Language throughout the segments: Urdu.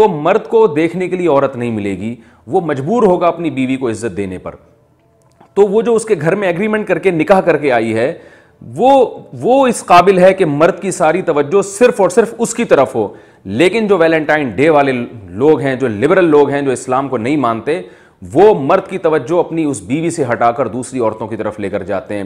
تو مرد کو دیکھنے کے لیے عورت نہیں ملے گی، وہ مجبور ہوگا اپنی بیوی کو عزت دینے پر۔ تو وہ جو اس کے گھر میں ایگریمنٹ کر کے نکاح کر کے آئی ہے، وہ اس قابل ہے کہ مرد کی ساری توجہ صرف اور صرف اس کی طرف ہو۔ لیکن جو ویلنٹائن ڈے والے لوگ ہیں، جو لبرل لوگ ہیں، جو اسلام کو نہیں مانتے، وہ مرد کی توجہ اپنی اس بیوی سے ہٹا کر دوسری عورتوں کی طرف لے کر جاتے ہیں۔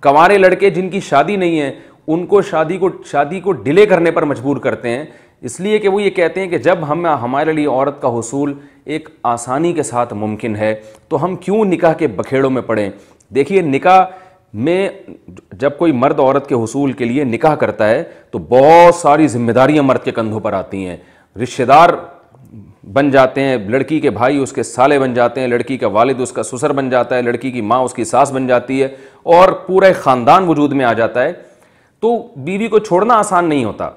کنوارے لڑکے جن کی شادی نہیں ہے، ان کو شادی کو ڈیلے کرنے پر مجبور کرتے ہیں، اس لیے کہ وہ یہ کہتے ہیں کہ جب ہمارے لیے عورت کا حصول ایک آسانی کے ساتھ ممکن ہے تو ہم کیوں نکاح کے بکھیڑوں میں پڑیں۔ دیکھیے، نکاح میں جب کوئی مرد عورت کے حصول کے لیے نکاح کرتا ہے تو بہت ساری ذمہ داریاں مرد کے کندھوں پر آتی ہیں۔ رشتہ دار بن جاتے ہیں، لڑکی کے بھائی اس کے سالے بن جاتے ہیں، لڑکی کا والد اس کا سسر بن جاتا ہے، لڑکی کی ماں اس کی ساس بن جاتی ہے، اور پورا ایک خاندان وجود میں آ جاتا ہے۔ تو بیوی کو چھوڑنا آسان نہیں ہوتا،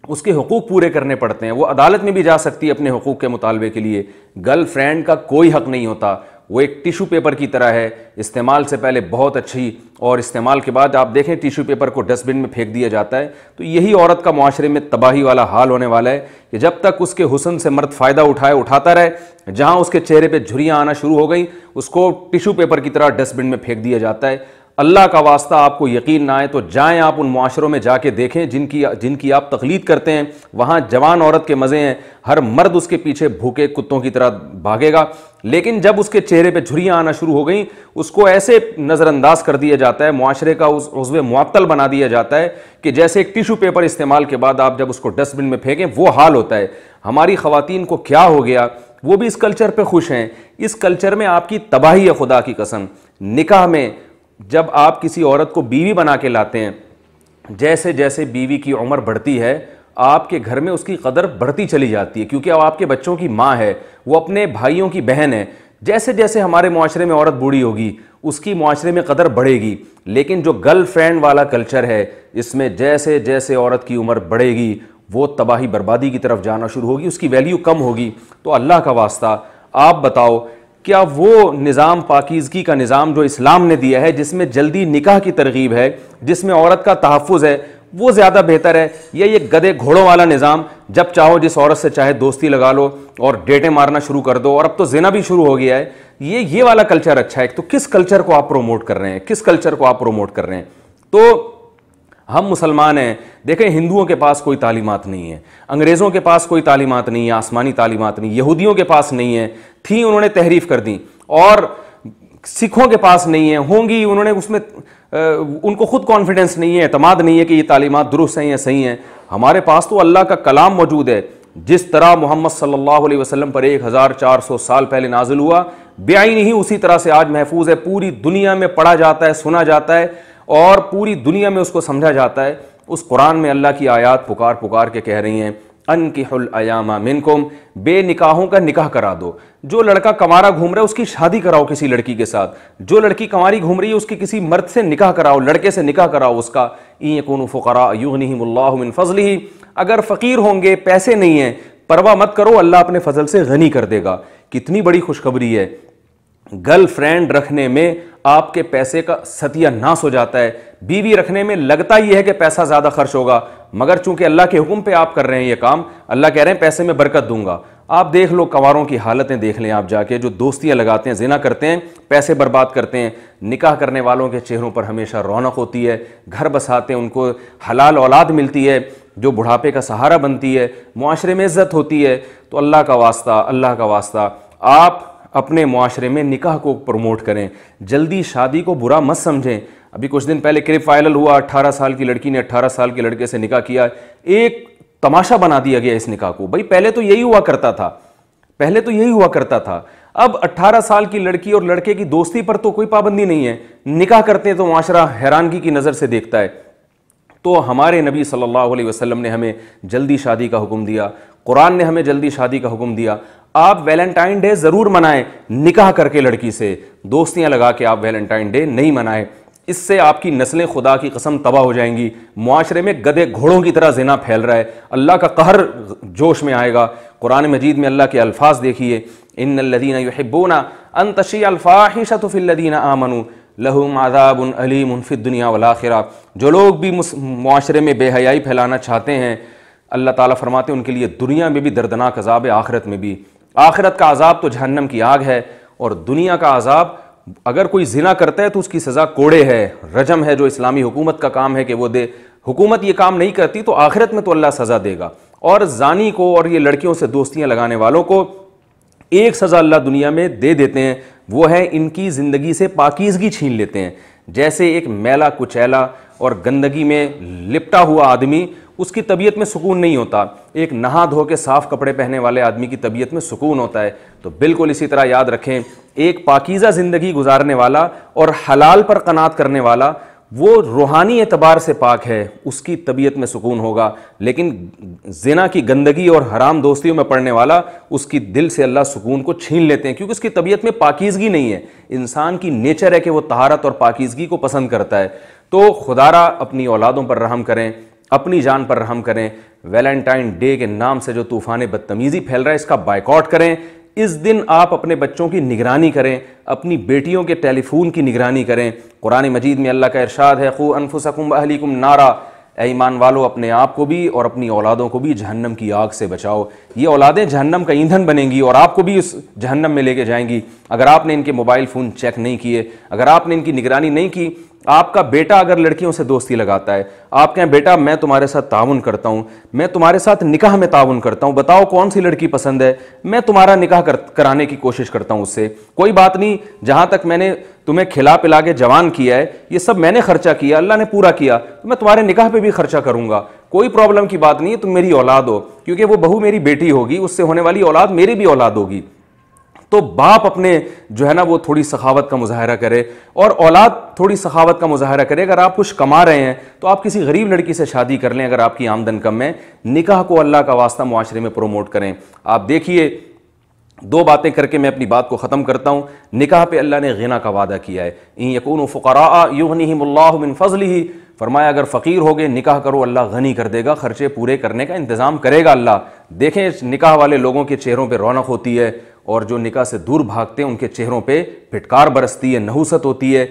اس کے حقوق پورے کرنے پڑتے ہیں۔ وہ عدالت میں بھی جا سکتی ہے اپنے حقوق کے مطالبے کے لیے۔ گرل فرینڈ کا کوئی حق نہیں ہوتا، وہ ایک ٹیشو پیپر کی طرح ہے، استعمال سے پہلے بہت اچھی، اور استعمال کے بعد آپ دیکھیں ٹیشو پیپر کو ڈسٹ بن میں پھینک دیا جاتا ہے۔ تو یہی عورت کا معاشرے میں تباہی والا حال ہونے والا ہے کہ جب تک اس کے حسن سے مرد فائدہ اٹھاتا رہے، جہاں اس کے چہرے پہ جھریاں آنا شروع ہو گئی، اس کو ٹیشو پیپر کی طرح ڈسٹ بن میں پھینک دیا جاتا ہے۔ اللہ کا واسطہ آپ کو یقین نہ آئے تو جائیں آپ ان معاشروں میں جا کے دیکھیں جن کی آپ تقلید کرتے ہیں، وہاں جوان عورت کے مزے ہیں، ہر مرد اس کے پیچھے بھوکے کتوں کی طرح بھاگے گا، لیکن جب اس کے چہرے پہ جھریاں آنا شروع ہو گئیں، اس کو ایسے نظر انداز کر دیا جاتا ہے، معاشرے کا عضو معطل بنا دیا جاتا ہے کہ جیسے ایک ٹیشو پیپر استعمال کے بعد آپ جب اس کو ڈسٹ بن میں پھینکیں وہ حال ہوتا ہے۔ ہماری خواتین کو کیا ہو گیا، وہ بھی اس کلچر پہ خوش ہیں۔ اس کلچر میں آپ کی تباہی ہے، خدا کی قسم۔ نکاح میں جب آپ کسی عورت کو بیوی بنا کے لاتے ہیں، جیسے جیسے بیوی کی عمر بڑھتی ہے، آپ کے گھر میں اس کی قدر بڑھتی چلی جاتی ہے، کیونکہ اب آپ کے بچوں کی ماں ہے، وہ اپنے بھائیوں کی بہن ہے۔ جیسے جیسے ہمارے معاشرے میں عورت بوڑھی ہوگی، اس کی معاشرے میں قدر بڑھے گی۔ لیکن جو گرل فرینڈ والا کلچر ہے، اس میں جیسے جیسے عورت کی عمر بڑھے گی، وہ تباہی بربادی کی طرف جانا شروع ہوگی، اس کی ویلیو کم ہوگی۔ تو اللہ کا واسطہ آپ بتاؤ، کیا وہ نظام پاکیزگی کا نظام جو اسلام نے دیا ہے، جس میں جلدی نکاح کی ترغیب ہے، جس میں عورت کا تحفظ ہے، وہ زیادہ بہتر ہے، یا یہ گدھے گھوڑوں والا نظام جب چاہو جس عورت سے چاہے دوستی لگا لو اور ڈیٹیں مارنا شروع کر دو، اور اب تو زنا بھی شروع ہو گیا ہے؟ یہ والا کلچر اچھا ہے؟ تو کس کلچر کو آپ پروموٹ کر رہے ہیں؟ کس کلچر کو آپ پروموٹ کر رہے ہیں؟ تو ہم مسلمان ہیں، دیکھیں ہندوؤں کے پاس کوئی تعلیمات نہیں ہے، انگریزوں کے پاس کوئی تعلیمات نہیں ہے، آسمانی تعلیمات نہیں، یہودیوں کے پاس نہیں ہے، تھیں انہوں نے تحریف کر دیں، اور سکھوں کے پاس نہیں ہے، ہوں گی انہوں نے اس میں ان کو خود کانفیڈنس نہیں ہے، اعتماد نہیں ہے کہ یہ تعلیمات درست ہیں یا صحیح ہیں۔ ہمارے پاس تو اللہ کا کلام موجود ہے، جس طرح محمد صلی اللہ علیہ وسلم پر 1400 سال پہلے نازل ہوا، بعین ہی اسی طرح سے آج محفوظ ہے، پوری دنیا میں پڑھا جاتا ہے، سنا جاتا ہے، اور پوری دنیا میں اس کو سمجھا جاتا ہے۔ اس قرآن میں اللہ کی آیات پکار کے کہہ رہی ہیں، انکحوا الایام منکم، بے نکاحوں کا نکاح کرا دو۔ جو لڑکا کنوارا گھوم رہا ہے اس کی شادی کراؤ کسی لڑکی کے ساتھ، جو لڑکی کنواری گھوم رہی ہے اس کی کسی مرد سے نکاح کراؤ، لڑکے سے نکاح کراؤ اس کا۔ ان یکونوا فقراء یغنیہم اللہ من فضلہ، اگر فقیر ہوں گے، پیسے نہیں ہیں، پرواہ مت کرو، اللہ اپنے فضل سے غنی کر دے گا۔ کتنی بڑی خوشخبری ہے۔ گرل فرینڈ رکھنے میں آپ کے پیسے کا ستیہ ناس ہو جاتا ہے، بیوی رکھنے میں لگتا یہ ہے کہ پیسہ زیادہ خرچ ہوگا، مگر چونکہ اللہ کے حکم پہ آپ کر رہے ہیں یہ کام، اللہ کہہ رہے ہیں پیسے میں برکت دوں گا۔ آپ دیکھ لو کنواروں کی حالتیں دیکھ لیں آپ جا کے، جو دوستیاں لگاتے ہیں، زنا کرتے ہیں، پیسے برباد کرتے ہیں۔ نکاح کرنے والوں کے چہروں پر ہمیشہ رونق ہوتی ہے، گھر بساتے ہیں، ان کو حلال اولاد ملتی ہے جو بڑھاپے کا سہارا بنتی ہے، معاشرے میں عزت ہوتی ہے۔ تو اللہ کا واسطہ آپ اپنے معاشرے میں نکاح کو پروموٹ کریں، جلدی شادی کو برا مت سمجھیں۔ ابھی کچھ دن پہلے کلپ وائرل ہوا، 18 سال کی لڑکی نے 18 سال کے لڑکے سے نکاح کیا، ایک تماشا بنا دیا گیا اس نکاح کو۔ بھائی پہلے تو یہی ہوا کرتا تھا، اب 18 سال کی لڑکی اور لڑکے کی دوستی پر تو کوئی پابندی نہیں ہے، نکاح کرتے ہیں تو معاشرہ حیرانگی کی نظر سے دیکھتا ہے۔ تو ہمارے نبی صلی اللہ علیہ وسلم نے ہمیں جلدی شادی کا حکم دیا، قرآن نے ہمیں جلدی شادی کا حکم دیا۔ آپ ویلنٹائن ڈے ضرور منائیں، نکاح کر کے لڑکی سے، دوستیاں لگا کے آپ ویلنٹائن ڈے نہیں منائیں، اس سے آپ کی نسلیں خدا کی قسم تباہ ہو جائیں گی۔ معاشرے میں گدھے گھوڑوں کی طرح زنا پھیل رہا ہے، اللہ کا قہر جوش میں آئے گا۔ قرآن مجید میں اللہ کے الفاظ دیکھیے، ان الذین یحبون ان تشیع الفاحشۃ فی الذین آمنوا لہم عذاب علیم فی الدنیا والآخرہ۔ جو لوگ بھی معاشرے میں بے حیائی پھیلانا چاہتے ہیں، اللہ تعالیٰ فرماتے ہیں ان کے لیے دنیا میں بھی دردناک عذاب ہے، آخرت میں بھی۔ آخرت کا عذاب تو جہنم کی آگ ہے، اور دنیا کا عذاب اگر کوئی زنا کرتا ہے تو اس کی سزا کوڑے ہے، رجم ہے، جو اسلامی حکومت کا کام ہے کہ وہ دے۔ حکومت یہ کام نہیں کرتی تو آخرت میں تو اللہ سزا دے گا۔ اور زانی کو اور یہ لڑکیوں سے دوستیاں لگانے والوں کو ایک سزا اللہ دنیا میں دے دیتے ہیں، وہ ہے ان کی زندگی سے پاکیزگی چھین لیتے ہیں۔ جیسے ایک میلا کچیلا اور گندگی میں لپٹا ہوا آدمی، اس کی طبیعت میں سکون نہیں ہوتا، ایک نہا دھو کے صاف کپڑے پہنے والے آدمی کی طبیعت میں سکون ہوتا ہے۔ تو بالکل اسی طرح یاد رکھیں، ایک پاکیزہ زندگی گزارنے والا اور حلال پر قناعت کرنے والا وہ روحانی اعتبار سے پاک ہے، اس کی طبیعت میں سکون ہوگا، لیکن زنا کی گندگی اور حرام دوستیوں میں پڑنے والا، اس کی دل سے اللہ سکون کو چھین لیتے ہیں، کیونکہ اس کی طبیعت میں پاکیزگی نہیں ہے۔ انسان کی نیچر ہے کہ وہ طہارت اور پاکیزگی کو پسند کرتا ہے۔ تو خدارا اپنی اولادوں پر رحم کریں، اپنی جان پر رحم کریں۔ ویلنٹائن ڈے کے نام سے جو طوفان بدتمیزی پھیل رہا ہے، اس کا بائیکاٹ کریں۔ اس دن آپ اپنے بچوں کی نگرانی کریں، اپنی بیٹیوں کے ٹیلی فون کی نگرانی کریں۔ قرآن مجید میں اللہ کا ارشاد ہے، قُوا أَنفُسَكُمْ وَأَهْلِيكُمْ نَارًا، اے ایمان والو اپنے آپ کو بھی اور اپنی اولادوں کو بھی جہنم کی آگ سے بچاؤ۔ یہ اولادیں جہنم کا ایندھن بنیں گی اور آپ کو بھی اس جہنم میں لے کے جائیں گی اگر آپ نے ان کے موبائل فون چیک نہیں کیے، اگر آپ نے ان کی نگرانی نہیں کی۔ آپ کا بیٹا اگر لڑکیوں سے دوستی لگاتا ہے، آپ کہیں بیٹا میں تمہارے ساتھ تعاون کرتا ہوں، میں تمہارے ساتھ نکاح میں تعاون کرتا ہوں، بتاؤ کون سی لڑکی پسند ہے، میں تمہارا نکاح کرانے کی کوشش کرتا ہوں اس سے، کوئی بات نہیں، جہاں تک میں نے تمہیں کھلا پلا کے جوان کیا ہے، یہ سب میں نے خرچہ کیا، اللہ نے پورا کیا، تو میں تمہارے نکاح پہ بھی خرچہ کروں گا، کوئی پرابلم کی بات نہیں ہے، تم میری اولاد ہو، کیونکہ وہ بہو میری بیٹی ہوگی، اس سے ہونے والی اولاد میری بھی اولاد ہوگی۔ تو باپ اپنے جو ہے نا وہ تھوڑی سخاوت کا مظاہرہ کرے اور اولاد تھوڑی سخاوت کا مظاہرہ کرے۔ اگر آپ کچھ کما رہے ہیں تو آپ کسی غریب لڑکی سے شادی کر لیں، اگر آپ کی آمدن کم ہے، نکاح کو اللہ کا واسطہ معاشرے میں پروموٹ کریں۔ آپ دیکھیے، دو باتیں کر کے میں اپنی بات کو ختم کرتا ہوں۔ نکاح پہ اللہ نے غنا کا وعدہ کیا ہے، ان یکونوا فقراء یغنیہم اللہ من فضلہ، فرمایا اگر فقیر ہوگے نکاح کرو، اللہ غنی کر دے گا، خرچے پورے کرنے کا انتظام کرے گا اللہ۔ دیکھیں نکاح والے لوگوں کے چہروں پہ رونق ہوتی ہے، اور جو نکاح سے دور بھاگتے ہیں ان کے چہروں پہ پھٹکار برستی ہے، نحوست ہوتی ہے،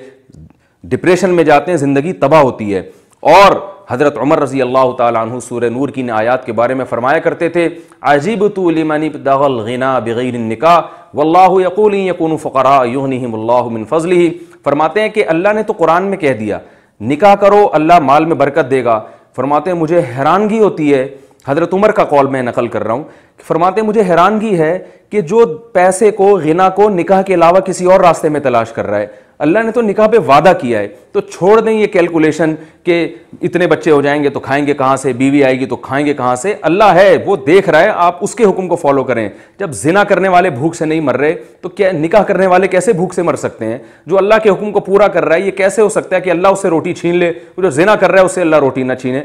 ڈپریشن میں جاتے ہیں، زندگی تباہ ہوتی ہے۔ اور حضرت عمر رضی اللہ تعالیٰ عنہ سورہ نور کی آیات کے بارے میں فرمایا کرتے تھے، عجبت لمن ابتغى الغنى بغیر النکاح واللہ یقول ان یکونوا فقراء یغنیہم اللہ من فضلہ۔ فرماتے ہیں کہ اللہ نے تو قرآن میں کہہ دیا نکاح کرو اللہ مال میں برکت دے گا۔ فرماتے ہیں مجھے حیرانگی ہوتی ہے، حضرت عمر کا قول میں نقل کر رہا ہوں، فرماتے ہیں مجھے حیرانگی ہے کہ جو پیسے کو، غنا کو نکاح کے علاوہ کسی اور راستے میں تلاش کر رہا ہے، اللہ نے تو نکاح پہ وعدہ کیا ہے، تو چھوڑ دیں یہ کیلکولیشن کہ اتنے بچے ہو جائیں گے تو کھائیں گے کہاں سے، بیوی آئے گی تو کھائیں گے کہاں سے۔ اللہ ہے، وہ دیکھ رہا ہے، آپ اس کے حکم کو فالو کریں۔ جب زنا کرنے والے بھوک سے نہیں مر رہے تو کیا نکاح کرنے والے کیسے بھوک سے مر سکتے ہیں؟ جو اللہ کے حکم کو پورا کر رہا ہے، یہ کیسے ہو سکتا ہے کہ اللہ اس سے روٹی چھین لے؟ جو زنا کر رہا ہے اس سے اللہ روٹی نہ چھینے۔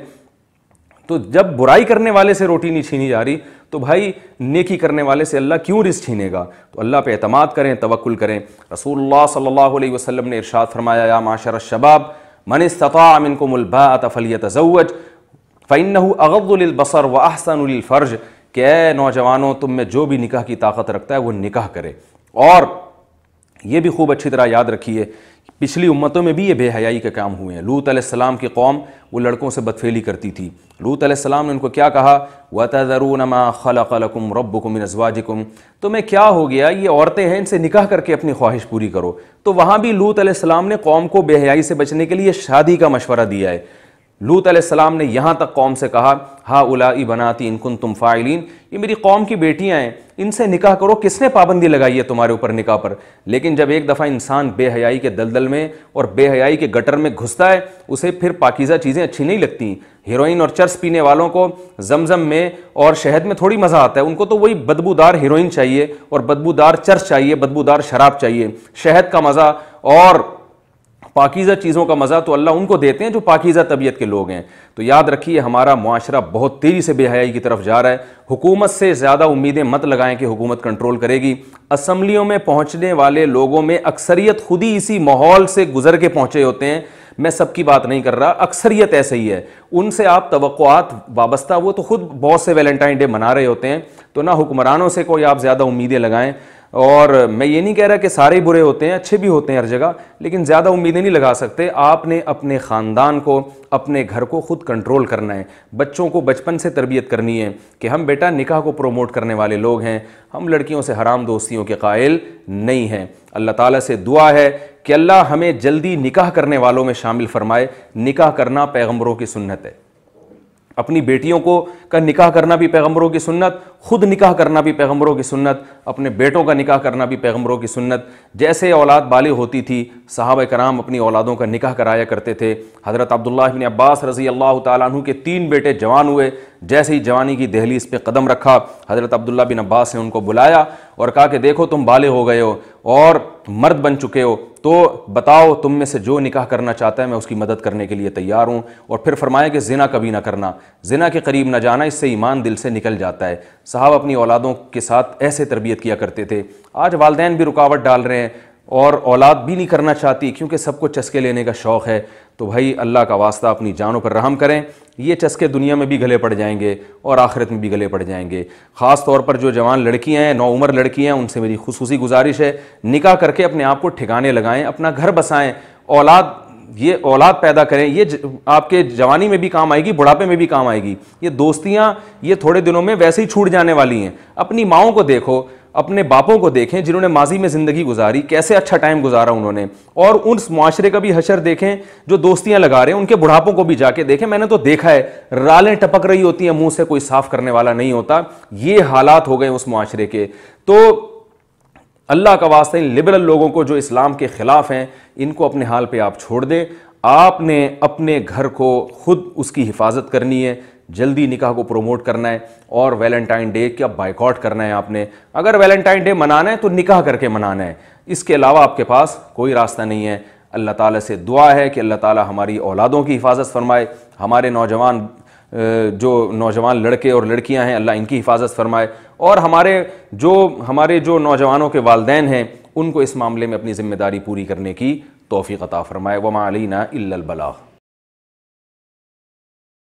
تو جب برائی کرنے والے سے روٹی نہیں چھینی جا رہی تو بھائی نیکی کرنے والے سے اللہ کیوں رزق چھینے گا؟ تو اللہ پہ اعتماد کریں، توکل کریں۔ رسول اللہ صلی اللہ علیہ وسلم نے ارشاد فرمایا، یا معاشر الشباب من استطاع منکم الباءۃ فلیتزوج فإنہ اغض للبصر واحسن للفرج، کہ اے نوجوانوں تم میں جو بھی نکاح کی طاقت رکھتا ہے وہ نکاح کرے۔ اور یہ بھی خوب اچھی طرح یاد رکھیے، پچھلی امتوں میں بھی یہ بے حیائی کے کام ہوئے ہیں۔ لوط علیہ السلام کی قوم وہ لڑکوں سے بدفعلی کرتی تھی۔ لوط علیہ السلام نے ان کو کیا کہا، وَتَذَرُونَ مَا خَلَقَ لَكُمْ رَبُّكُمْ مِنْ أَزْوَاجِكُمْ، تمہیں کیا ہو گیا، یہ عورتیں ہیں، ان سے نکاح کر کے اپنی خواہش پوری کرو۔ تو وہاں بھی لوط علیہ السلام نے قوم کو بے حیائی سے بچنے کے لیے شادی کا مشورہ دیا ہے۔ لوط علیہ السلام نے یہاں تک قوم سے کہا، ہَؤُلَاءِ بَنَاتِي إِن كُنتُمْ فَاعِلِينَ، یہ میری قوم کی بیٹیاں ہیں، ان سے نکاح کرو، کس نے پابندی لگائی ہے تمہارے اوپر نکاح پر؟ لیکن جب ایک دفعہ انسان بے حیائی کے دلدل میں اور بے حیائی کے گٹر میں گھستا ہے، اسے پھر پاکیزہ چیزیں اچھی نہیں لگتی۔ ہیروئن اور چرس پینے والوں کو زمزم میں اور شہد میں تھوڑی مزہ آتا ہے، ان کو تو وہی بدبودار ہیروئن چاہیے اور بدبودار چرس چاہیے، بدبودار شراب چاہیے۔ شہد کا مزہ اور پاکیزہ چیزوں کا مزہ تو اللہ ان کو دیتے ہیں جو پاکیزہ طبیعت کے لوگ ہیں۔ تو یاد رکھیے ہمارا معاشرہ بہت تیزی سے بے حیائی کی طرف جا رہا ہے۔ حکومت سے زیادہ امیدیں مت لگائیں کہ حکومت کنٹرول کرے گی۔ اسمبلیوں میں پہنچنے والے لوگوں میں اکثریت خود ہی اسی ماحول سے گزر کے پہنچے ہوتے ہیں، میں سب کی بات نہیں کر رہا، اکثریت ایسے ہی ہے۔ ان سے آپ توقعات وابستہ، وہ تو خود بہت سے ویلنٹائن ڈے منا رہے ہوتے ہیں، تو نہ حکمرانوں سے کوئی آپ زیادہ امیدیں لگائیں۔ اور میں یہ نہیں کہہ رہا کہ سارے برے ہوتے ہیں، اچھے بھی ہوتے ہیں ہر جگہ، لیکن زیادہ امیدیں نہیں لگا سکتے۔ آپ نے اپنے خاندان کو، اپنے گھر کو خود کنٹرول کرنا ہے، بچوں کو بچپن سے تربیت کرنی ہے کہ ہم بیٹا نکاح کو پروموٹ کرنے والے لوگ ہیں، ہم لڑکیوں سے حرام دوستیوں کے قائل نہیں ہیں۔ اللہ تعالیٰ سے دعا ہے کہ اللہ ہمیں جلدی نکاح کرنے والوں میں شامل فرمائے۔ نکاح کرنا پیغمبروں کی سنت ہے، اپنی بیٹیوں کا نکاح کرنا بھی پیغمبروں کی سنت، خود نکاح کرنا بھی پیغمبروں کی سنت، اپنے بیٹوں کا نکاح کرنا بھی پیغمبروں کی سنت۔ جیسے اولاد بالغ ہوتی تھی، صحابہ کرام اپنی اولادوں کا نکاح کرایا کرتے تھے۔ حضرت عبداللہ بن عباس رضی اللہ تعالیٰ عنہ کے 3 بیٹے جوان ہوئے، جیسے ہی جوانی کی دہلیز پہ قدم رکھا، حضرت عبداللہ بن عباس نے ان کو بلایا اور کہا کہ دیکھو تم بالغ ہو گئے ہو اور مرد بن چکے ہو، تو بتاؤ تم میں سے جو نکاح کرنا چاہتا ہے میں اس کی مدد کرنے کے لیے تیار ہوں۔ اور پھر فرمایا کہ زنا کبھی نہ کرنا، زنا کے قریب نہ جانا، اس سے ایمان دل سے نکل جاتا ہے۔ صحابہ اپنی اولادوں کے ساتھ ایسے تربیت کیا کرتے تھے۔ آج والدین بھی رکاوٹ ڈال رہے ہیں اور اولاد بھی نہیں کرنا چاہتی کیونکہ سب کو چسکے لینے کا شوق ہے۔ تو بھائی اللہ کا واسطہ اپنی جانوں پر رحم کریں، یہ چسکے دنیا میں بھی گلے پڑ جائیں گے اور آخرت میں بھی گلے پڑ جائیں گے۔ خاص طور پر جو جوان لڑکیاں ہیں، نوعمر لڑکیاں ہیں، ان سے میری خصوصی گزارش ہے نکاح کر کے اپنے آپ کو ٹھکانے لگائیں، اپنا گھر بسائیں، اولاد پیدا کریں۔ یہ آپ کے جوانی میں بھی کام آئے گی، بڑھاپے میں بھی کام آئے گی۔ یہ دوستیاں یہ تھوڑے دنوں میں ویسے ہی چھوٹ جانے والی ہیں۔ اپنی ماؤں کو دیکھو، اپنے باپوں کو دیکھیں جنہوں نے ماضی میں زندگی گزاری، کیسے اچھا ٹائم گزارا انہوں نے، اور اس معاشرے کا بھی حشر دیکھیں جو دوستیاں لگا رہے ہیں، ان کے بڑھاپوں کو بھی جا کے دیکھیں۔ میں نے تو دیکھا ہے رالیں ٹپک رہی ہوتی ہیں، منہ سے کوئی صاف کرنے والا نہیں ہوتا۔ یہ حالات ہو گئے اس معاشرے کے۔ تو اللہ کا واسطہ ان لبرل لوگوں کو جو اسلام کے خلاف ہیں، ان کو اپنے حال پہ آپ چھوڑ دیں۔ آپ نے اپنے گھر کو خود اس کی حفاظت کرنی ہے، جلدی نکاح کو پروموٹ کرنا ہے، اور ویلنٹائن ڈے کا بائیکاٹ کرنا ہے۔ آپ نے اگر ویلنٹائن ڈے منانا ہے تو نکاح کر کے منانا ہے، اس کے علاوہ آپ کے پاس کوئی راستہ نہیں ہے۔ اللہ تعالیٰ سے دعا ہے کہ اللہ تعالیٰ ہماری اولادوں کی حفاظت فرمائے، ہمارے نوجوان لڑکے اور لڑکیاں ہیں اللہ ان کی حفاظت فرمائے، اور ہمارے جو نوجوانوں کے والدین ہیں ان کو اس معاملے میں اپنی ذمہ داری پوری کرنے کی توفیق عطا فرمائے۔ وما علینا الا البلاغ۔